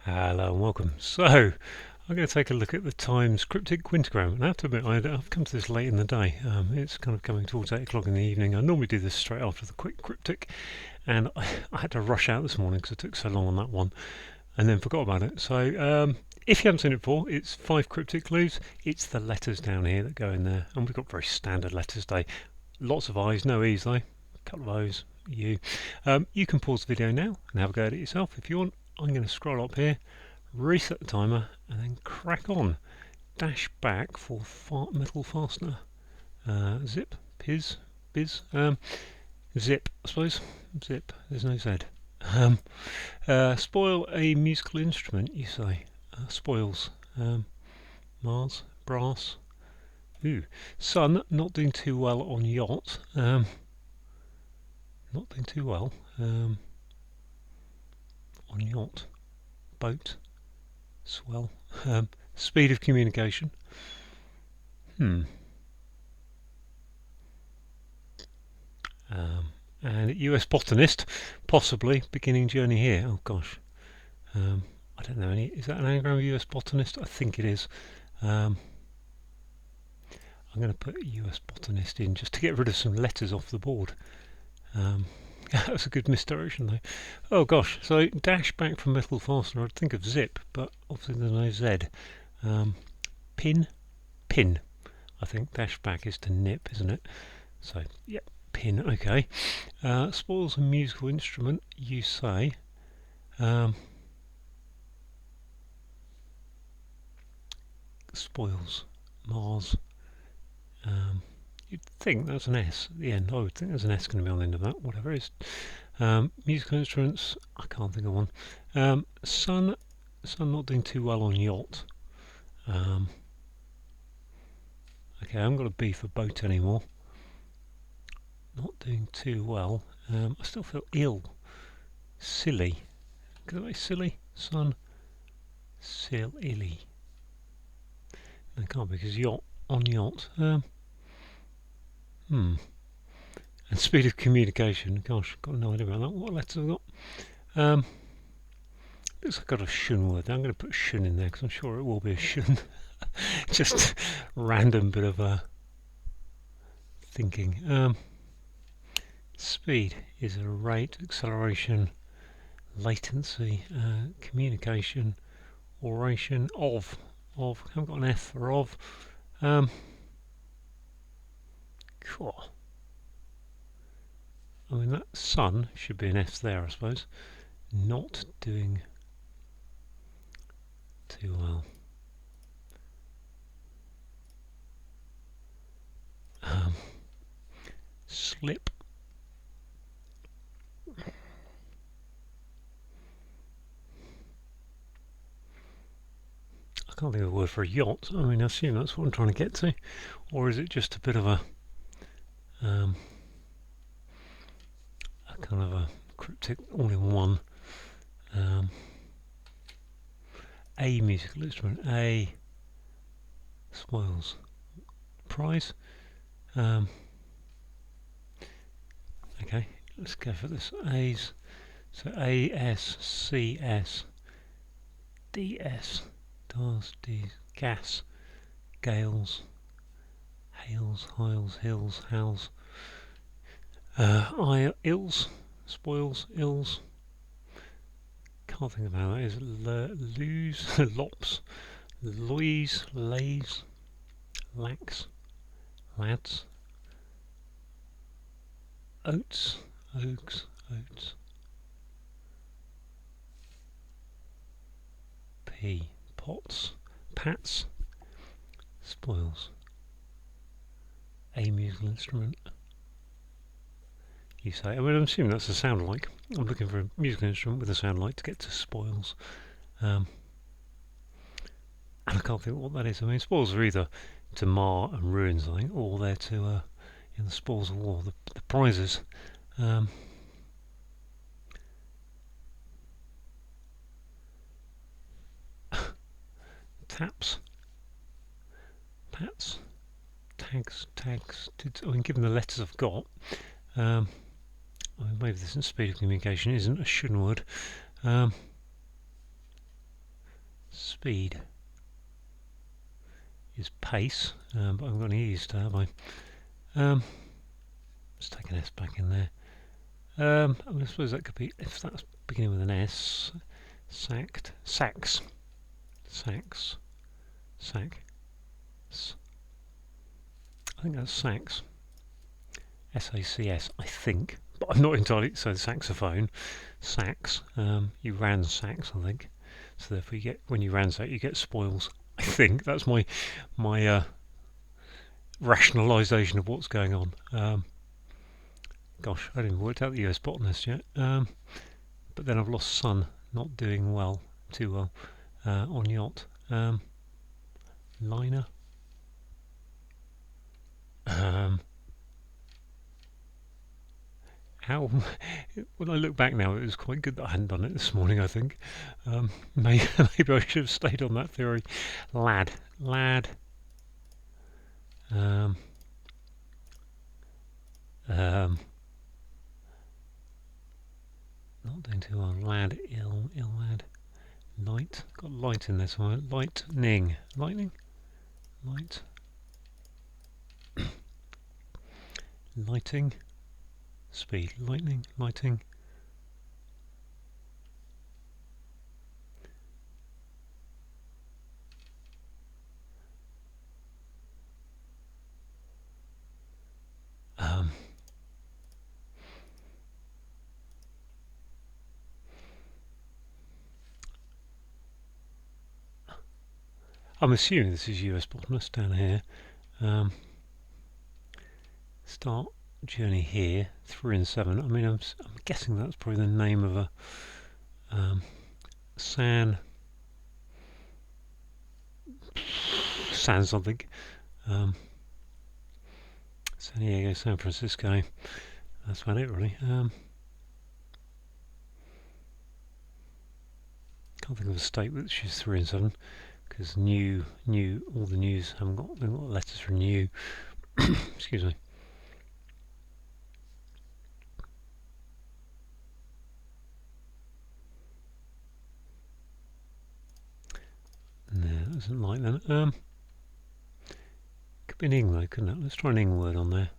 Hello and welcome. So, I'm going to take a look at the Times Cryptic Quintagram. And I have to admit, I've come to this late in the day. It's kind of coming towards 8 o'clock in the evening. I normally do this straight after the quick cryptic, and I had to rush out this morning because it took so long on that one, and then forgot about it. So, if you haven't seen it before, it's 5 cryptic clues. It's the letters down here that go in there, and we've got very standard letters today. Lots of I's, no E's though. A couple of O's, U. You can pause the video now and have a go at it yourself if you want. I'm going to scroll up here, reset the timer, and then crack on. Dash back for metal fastener. Zip, biz, zip, I suppose. Zip, there's no Z. Spoil a musical instrument, you say. Spoils. Mars, brass. Ooh. Sun, not doing too well on yacht. Not doing too well. On yacht, boat, swell, speed of communication. And US botanist, possibly beginning journey here. Oh gosh, I don't know any. Is that an anagram of US botanist? I think it is. I'm going to put US botanist in just to get rid of some letters off the board. That was a good misdirection though. Oh gosh, so dash back from metal fastener, I'd think of zip, but obviously there's no Z. Pin, I think dash back is to nip, isn't it? So, yep, pin, okay. Spoils a musical instrument, you say. Spoils, Mars. You'd think that's an S at the end. I would think there's an S going to be on the end of that, whatever it is. Musical instruments, I can't think of one. Sun not doing too well on yacht. Okay, I haven't got a B for boat anymore. Not doing too well. I still feel ill. Silly. Could I be silly? Sun, illy. No, it can't be because yacht, on yacht. And speed of communication. Gosh, got no idea about that. What letters have I got? Looks like I've got a shun word. I'm going to put shun in there because I'm sure it will be a shun. Just random bit of thinking. Speed is a rate, acceleration, latency, communication, oration, of. I haven't got an F for of. Cool. I mean, that sun should be an S there, I suppose. Not doing too well. Slip. I can't think of a word for a yacht. I mean, I assume that's what I'm trying to get to. Or is it just a bit of a kind of a cryptic all-in-one? A musical instrument. A spoils. Prize. Okay, let's go for this. A's. So A, S, C, S, D, S, DARS, D, gas, gales, hails, hiles, hills, howls, ills, spoils, ills. Can't think of how that is. Lose, lops, loys, lays, lax, lads, oats, oaks, oats. P, pots, pats, spoils. A musical instrument. You say. I mean, I'm assuming that's a sound like. I'm looking for a musical instrument with a sound like to get to spoils. And I can't think what that is. I mean, spoils are either to mar and ruin something, or they're to the spoils of war, the prizes. Taps, pats, tags. I mean, given the letters I've got, maybe this isn't speed of communication, isn't a shun word. speed is pace, but I haven't got any E's to have I? Let's take an S back in there. I suppose that could be, if that's beginning with an S, sacked, sacks, sacks, sack, I think that's sax, S-A-C-S, I think, but I'm not entirely, so the saxophone, sax, you ransack, I think, so therefore you get, when you ransack you get spoils, I think, that's my rationalisation of what's going on. Gosh, I haven't even worked out the US botanist yet, but then I've lost sun, not doing well, too well, on yacht, liner, how when I look back now, it was quite good that I hadn't done it this morning. I think maybe I should have stayed on that theory. Lad, um, not doing too well. Lad, ill lad. Light, got light in this one. Lightning, light, lighting, speed, lighting. I'm assuming this is US botanist down here. Start journey here, 3 and 7. I mean, I'm guessing that's probably the name of a San something. San Diego, San Francisco. That's about it, really. Can't think of a state which is 3 and 7 because new, all the news haven't got letters from new. Excuse me. No, that doesn't like that. Could be an ing though, couldn't it? Let's try an ing word on there.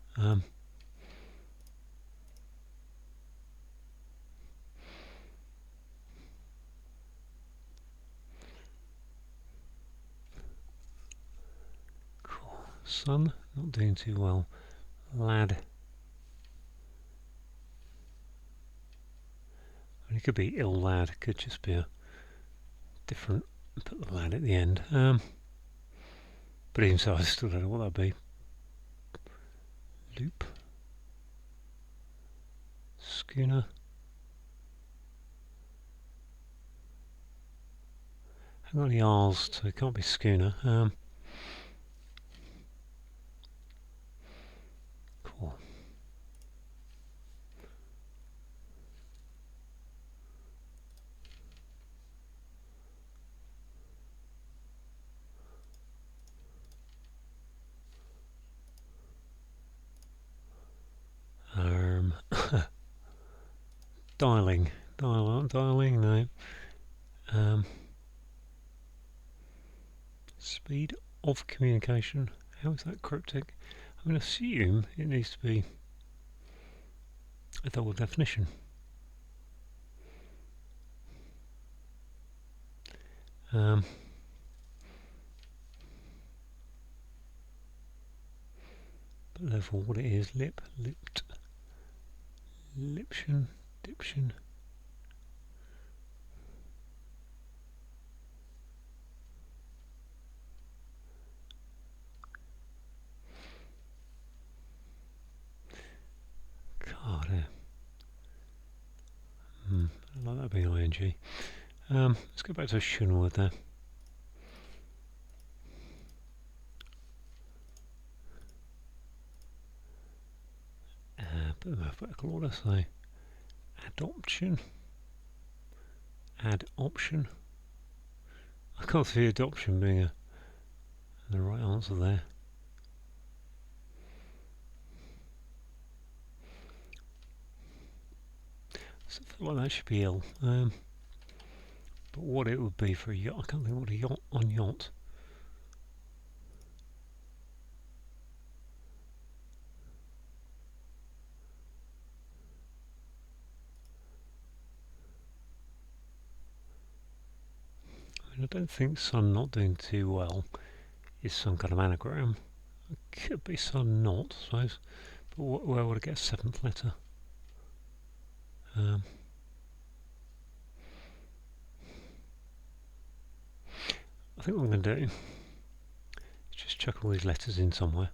Cool. Sun, not doing too well. Lad. I mean, it could be ill lad, it could just be a different, put the lad at the end. But even so, I still don't know what that'd be. Loop. Schooner. I haven't got any R's, so it can't be schooner. Cool. Dialing, no. Speed of communication. How is that cryptic? I'm going to assume it needs to be a double definition. But therefore what it is, lipped, liption, diption. God, I like that being ing. Let's go back to a shun word there. Bit of alphabetical order, so adoption. I can't see adoption being the right answer there. So I feel like that should be ill. But But what it would be for a yacht, I can't think what a yacht on yacht. I don't think sun not doing too well is some kind of anagram. It could be sun not, I suppose. But where would I get a seventh letter? I think what I'm going to do is just chuck all these letters in somewhere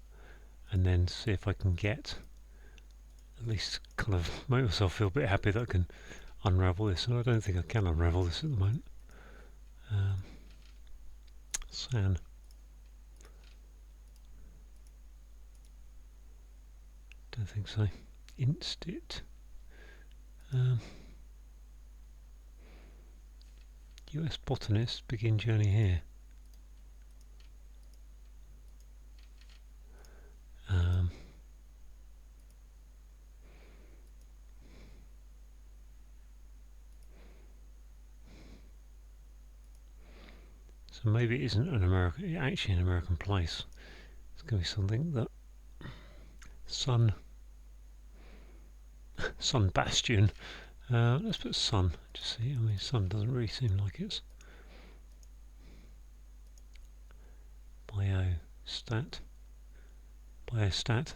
and then see if I can get, at least kind of make myself feel a bit happy that I can unravel this. And I don't think I can unravel this at the moment. San. Don't think so. Instit. US botanists begin journey here. So maybe it isn't an American, actually an American place. It's going to be something that Sun Bastion. Let's put Sun. Just see. I mean, Sun doesn't really seem like it's biostat.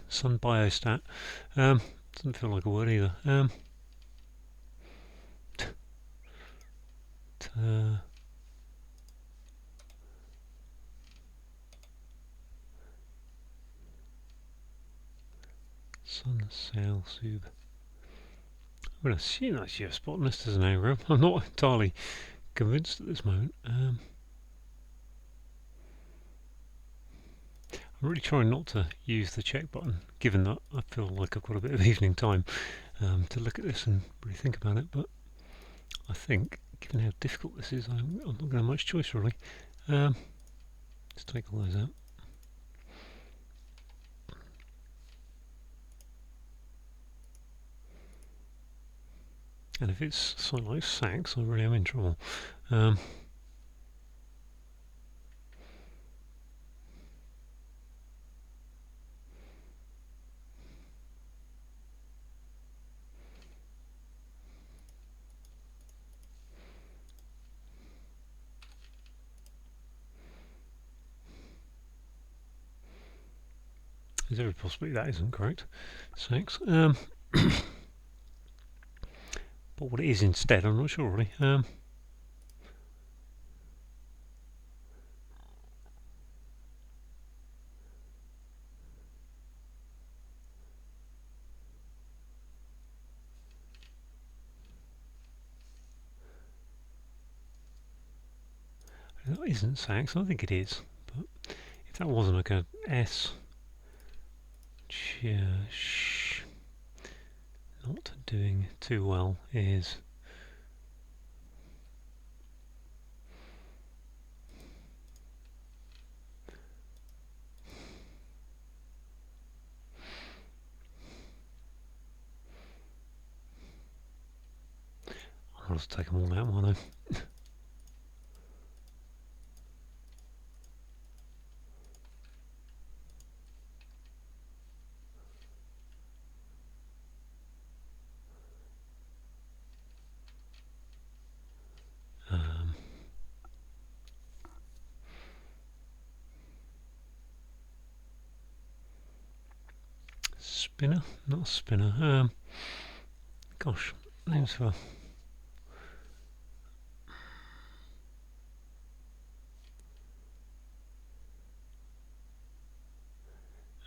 Sun biostat. Doesn't feel like a word either. Sun Sail Sub. I'm going to assume that's US botanist as an anagram. I'm not entirely convinced at this moment. I'm really trying not to use the check button, given that I feel like I've got a bit of evening time to look at this and really think about it. But I think, given how difficult this is, I'm not going to have much choice really. Let's take all those out. And if it's something like sax, I really am in trouble. There's every possibility that isn't correct. Sax. But what it is instead, I'm not sure really. That isn't sax, I think it is. But if that wasn't like a S, not doing too well is I'll just take them all out, won't I? Spinner? Not a spinner. Gosh, names for...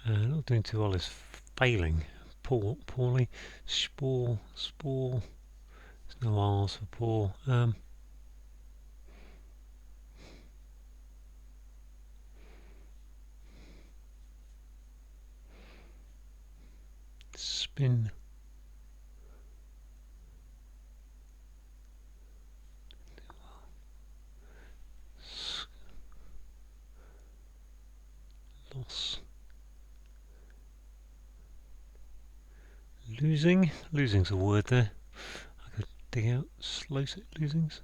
not doing too well is failing. Poorly. Spore. There's no R's for poor. Spin. Loss. Losing's a word there. I could dig out losings.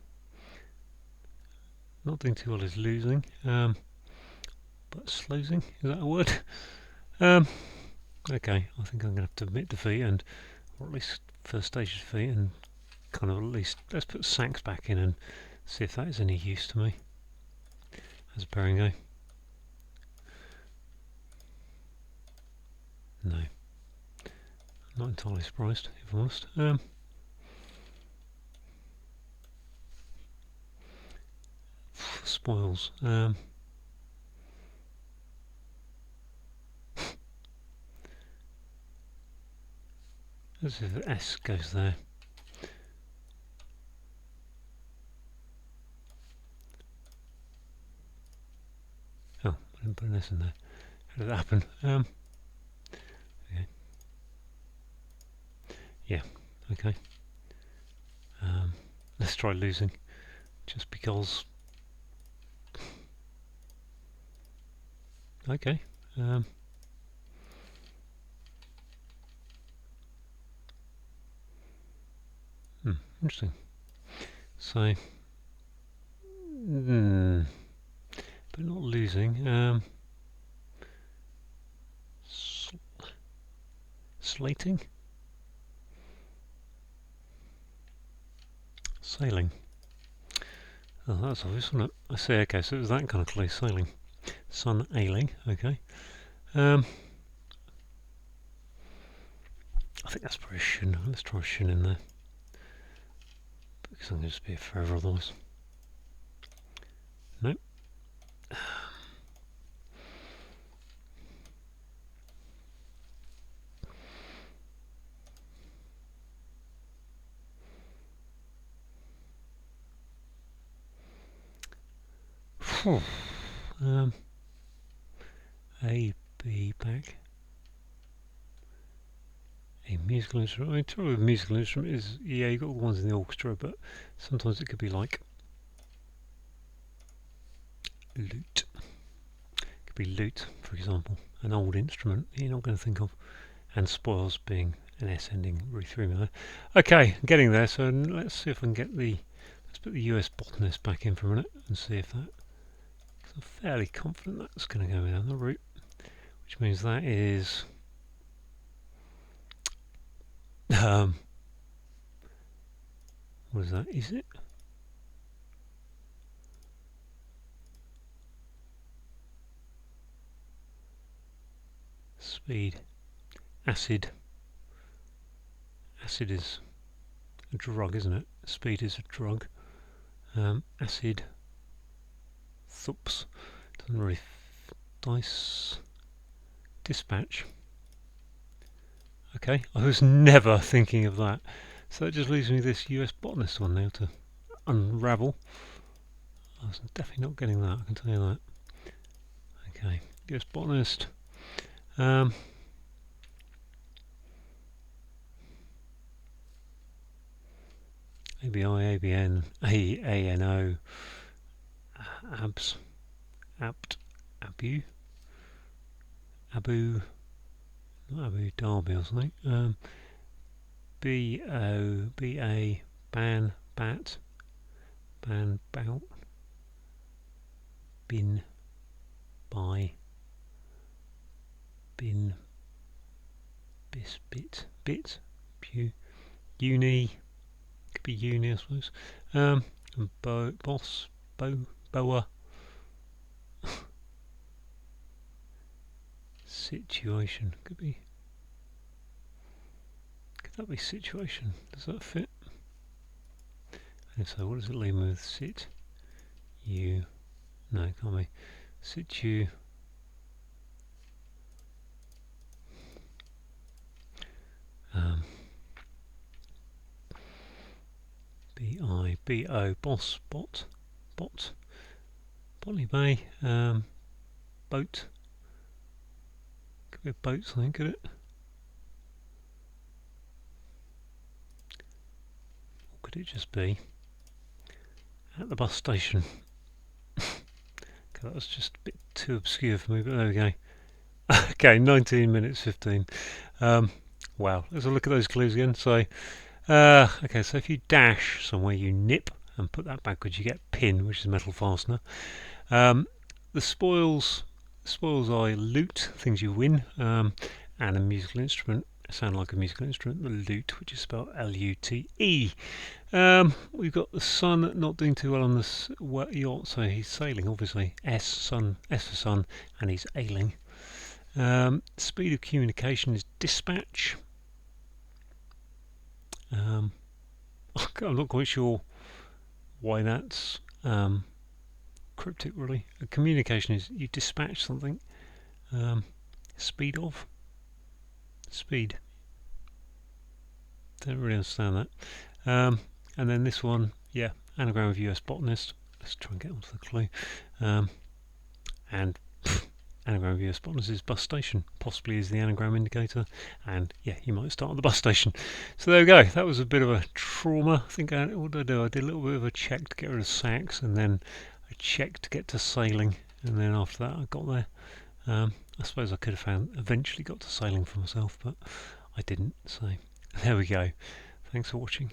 Not doing too well is losing. But slosing, is that a word? Okay, I think I'm going to have to admit defeat, or at least first stage defeat, and kind of at least let's put sacks back in and see if that is any use to me as a pairing go. No, I'm not entirely surprised, if I'm honest. Spoils. Let's see if the S goes there. Oh, I didn't put an S in there. How did that happen? Okay. Yeah, okay. Let's try losing, just because. Okay. Interesting. So, but not losing. Slating? Sailing. Oh, that's obvious, wasn't it? I see, okay, so it was that kind of clue, sailing. Sun ailing, okay. I think that's probably a shin. Let's try a shin in there. Because I'm going to just be forever otherwise. Nope. A, B, back. A musical instrument. I mean, trouble with musical instrument is, yeah, you've got all the ones in the orchestra, but sometimes it could be like lute. It could be lute, for example, an old instrument that you're not going to think of, and spoils being an S ending really threw me there. Okay, I'm getting there, so let's see if I can get the, let's put the US botanist back in for a minute and see if that, because I'm fairly confident that's going to go down the route, which means that is what is that? Is it? Speed. Acid. Acid is a drug, isn't it? Speed is a drug. Acid. Thups. Doesn't really. Dice. Dispatch. Okay, I was never thinking of that. So that just leaves me this US botanist one now to unravel. I was definitely not getting that, I can tell you that. Okay, US botanist. ABI, ABN, ANO, ABS, APT, ABU, ABU, not Abu Dhabi or something. BO, BA, BAN, BAT, BAN, BOUT, BIN, BY, BIN, BIS, BIT, BIT, BU, UNI, could be UNI I suppose, and BOSS, BOA, situation, could that be situation? Does that fit? And so what does it leave me with? Sit, you, no, it can't be. Situ, BI, BO, boss, bot, Botany Bay, boat, could be a boat, I think, could it? Or could it just be at the bus station? That was just a bit too obscure for me, but there we go. Okay, 19 minutes 15. Wow, let's have a look at those clues again. So, okay, so if you dash somewhere, you nip, and put that backwards, you get pin, which is a metal fastener. The spoils are loot, things you win, and a musical instrument. Sound like a musical instrument, the lute, which is spelled L-U-T-E. We've got the sun not doing too well on this yacht, so he's sailing, obviously. S for sun, and he's ailing. Speed of communication is dispatch. I'm not quite sure why that's cryptic, really. Communication is you dispatch something. Speed. Don't really understand that. And then this one, yeah, anagram of US botanist. Let's try and get onto the clue. And anagram of US botanist is bus station. Possibly is the anagram indicator. And yeah, you might start at the bus station. So there we go. That was a bit of a trauma. I think what did I do? I did a little bit of a check to get rid of sacks, and then a check to get to sailing, and then after that I got there. I suppose I could have eventually got to sailing for myself, but I didn't. So there we go. Thanks for watching.